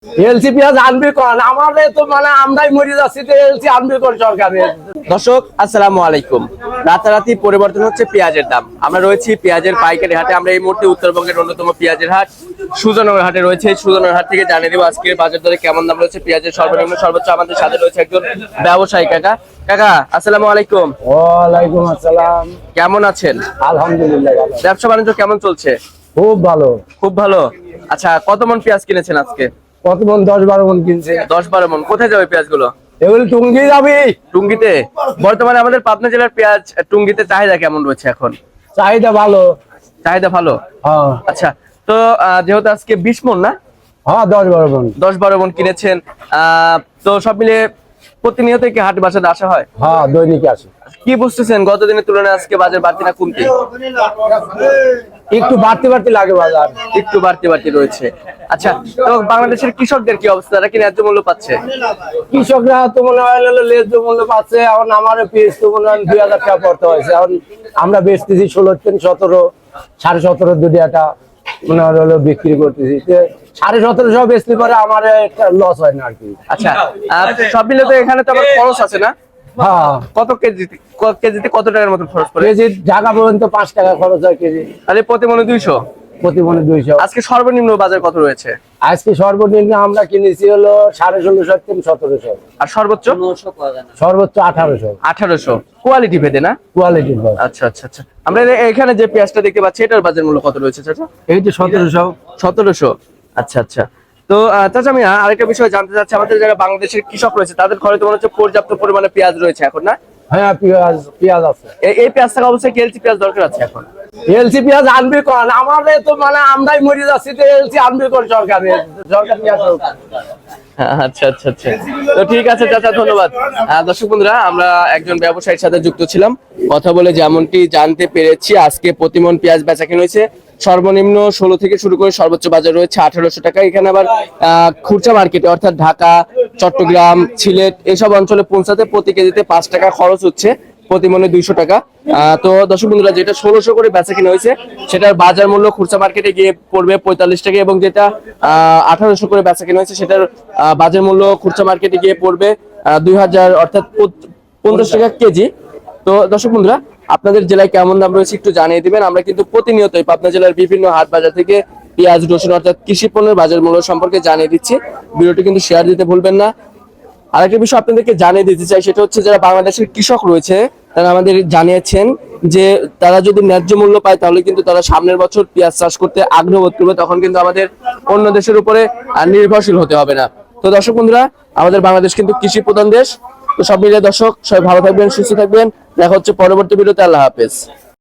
LC পেঁয়াজ আনবি কোন আমাদের তো মানে আমরাই মরে যাচ্ছি তো এলসি আনবি কোন সরকার। দর্শক আসসালামু আলাইকুম। রাতারাতি পরিবর্তন হচ্ছে পেঁয়াজের দাম। আমরা রয়েছি পেঁয়াজের পাইকারি হাটে। আমরা এই মুহূর্তে উত্তরবঙ্গের অন্যতম পেঁয়াজের হাট সুজনগর হাটে রয়েছে। সুজনগর হাট থেকে জানিয়ে দেবো আজকে বাজার দরে কেমন দাম রয়েছে পেঁয়াজের সর্বনিম্ন সর্বোচ্চ। আমাদের সাথে রয়েছে একজন ব্যবসায়ী কাকা। কাকা আসসালামু আলাইকুম। ওয়ালাইকুম আসসালাম। কেমন আছেন? আলহামদুলিল্লাহ ভালো। ব্যবসা বাণিজ্য কেমন চলছে? খুব ভালো। খুব ভালো। আচ্ছা, কত মন পেঁয়াজ কিনেছেন আজকে? কত মন? 10-12 মন কিনছে। 10-12 মন। কোথায় যাবে পেঁয়াজগুলো? এগুলো টুঙ্গি যাবি। টুঙ্গিতে? বর্তমানে আমাদের পাবনা জেলার পেঁয়াজ টুঙ্গিতে চাহিদা কেমন রয়েছে এখন? চাহিদা ভালো। চাহিদা ভালো। হ্যাঁ আচ্ছা, তো যেহেতু আজকে 20 মন না? হ্যাঁ 10-12 মন। 10-12 মন কিনেছেন। তো সব মিলে প্রতিনিয়ত কি হাট বাজারে আসা হয়? হ্যাঁ দৈনিক আসে। কি বুঝতেছেন গত দিনের তুলনায় আজকে বাজার বাড়তি না কমতি? একটু বাড়তি লাগে বাজার। একটু বাড়তি রয়েছে। আচ্ছা, তো বাংলাদেশের কৃষকদের কি অবস্থা? তারা কি ন্যায্য মূল্য পাচ্ছে? কৃষকরা তো মনে হয় ন্যায্য মূল্য পাচ্ছে। এখন আমার পেঁয়াজ তো মনে হয় 2000 টাকা পড়তে হয়েছে। এখন আমরা বেচতেছি 16-17, 17.5 দুটিয়াটা মনে হলো বিক্রি করতেছি। 17.5 বেচতে পারে আমার লস হয় না আর কি। আচ্ছা, সব মিলে তো এখানে তো আবার খরচ আছে না? হ্যাঁ। কত কেজিতে কত টাকার মতো খরচ পড়ে? কেজি ঢাকা পর্যন্ত 5 টাকা খরচ হয় কেজি। তাহলে প্রতি মনে 200? প্রতি মনে 200। আজকে সর্বনিম্ন বাজার কত রয়েছে? আজকে সর্বনিম্ন আমরা কিনেছি হলো 1650-1700। আর সর্বোচ্চ? সর্বোচ্চ 1800। কোয়ালিটি ভেদে না? কোয়ালিটির। আচ্ছা। আমরা এখানে যে পেঁয়াজটা দেখতে পাচ্ছি এটার বাজার মূল্য কত রয়েছে চাচা? এই যে 1700। 1700। আচ্ছা। তো চাচা, আমি আরেকটা বিষয় জানতে চাচ্ছি। আমাদের যারা বাংলাদেশের কৃষক রয়েছে তাদের ঘরে তো মনে হচ্ছে পর্যাপ্ত পরিমাণে পেঁয়াজ রয়েছে এখন, না? হ্যাঁ পেঁয়াজ আছে। এই পেঁয়াজ থাকা অবস্থায় এলসি পেঁয়াজ দরকার আছে এখন? এলসি পেঁয়াজ আনবি কোন আমাদের তো মানে আমরাই মরে যাচ্ছি তো এলসি আনবি কোন সরকার নিয়ে আসো। আচ্ছা। তো ঠিক আছে চাচা, ধন্যবাদ। দর্শক বন্ধুরা, আমরা একজন ব্যবসায়ীর সাথে যুক্ত ছিলাম। কথা বলে যেমনটি জানতে পেরেছি আজকে প্রতিমন পেঁয়াজ বেচা কিনা হয়েছে সর্বনিম্ন 16 থেকে শুরু করে সর্বোচ্চ বাজার রয়েছে 1800 টাকা। এখানে আবার খুচরা মার্কেটে অর্থাৎ ঢাকা, চট্টগ্রাম, সিলেট এসব অঞ্চলে পৌঁছাতে প্রতি কেজিতে 5 টাকা খরচ হচ্ছে, প্রতি মনে 200 টাকা। তো দর্শক বন্ধুরা, যেটা 1600 করে বেচা কিনা হয়েছে সেটার বাজার মূল্য খুচরা মার্কেটে গিয়ে পড়বে 45 টাকা, এবং যেটা 1800 করে বেচা কিনা হয়েছে সেটার বাজার মূল্য খুচরা মার্কেটে গিয়ে পড়বে 2000 অর্থাৎ 50 টাকা কেজি। তো দর্শক বন্ধুরা, আপনাদের জেলায় কেমন দাম রয়েছে একটু জানিয়ে দিবেন। আমরা কিন্তু প্রতিনিয়তই পাবনা জেলার বিভিন্ন হাট বাজার থেকে পেঁয়াজ, রসুন অর্থাৎ কৃষি পণ্যের বাজার মূল্য সম্পর্কে জানিয়ে দিচ্ছি। ভিডিওটি কিন্তু শেয়ার দিতে ভুলবেন না। আরেকটা বিষয় আপনাদেরকে জানিয়ে দিতে চাই, সেটা হচ্ছে যারা বাংলাদেশের কৃষক রয়েছে তারা আমাদের জানিয়েছেন যে তারা যদি ন্যায্য মূল্য পায় তাহলে কিন্তু তারা সামনের বছর পেঁয়াজ চাষ করতে আগ্রহ বোধ করবে। তখন কিন্তু আমাদের অন্য দেশের উপরে নির্ভরশীল হতে হবে না। তো দর্শক বন্ধুরা, আমাদের বাংলাদেশ কিন্তু কৃষি প্রধান দেশ। তো সব মিলিয়ে দর্শক সবাই ভালো থাকবেন, সুস্থ থাকবেন। দেখা হচ্ছে পরবর্তী ভিডিওতে। আল্লাহ হাফেজ।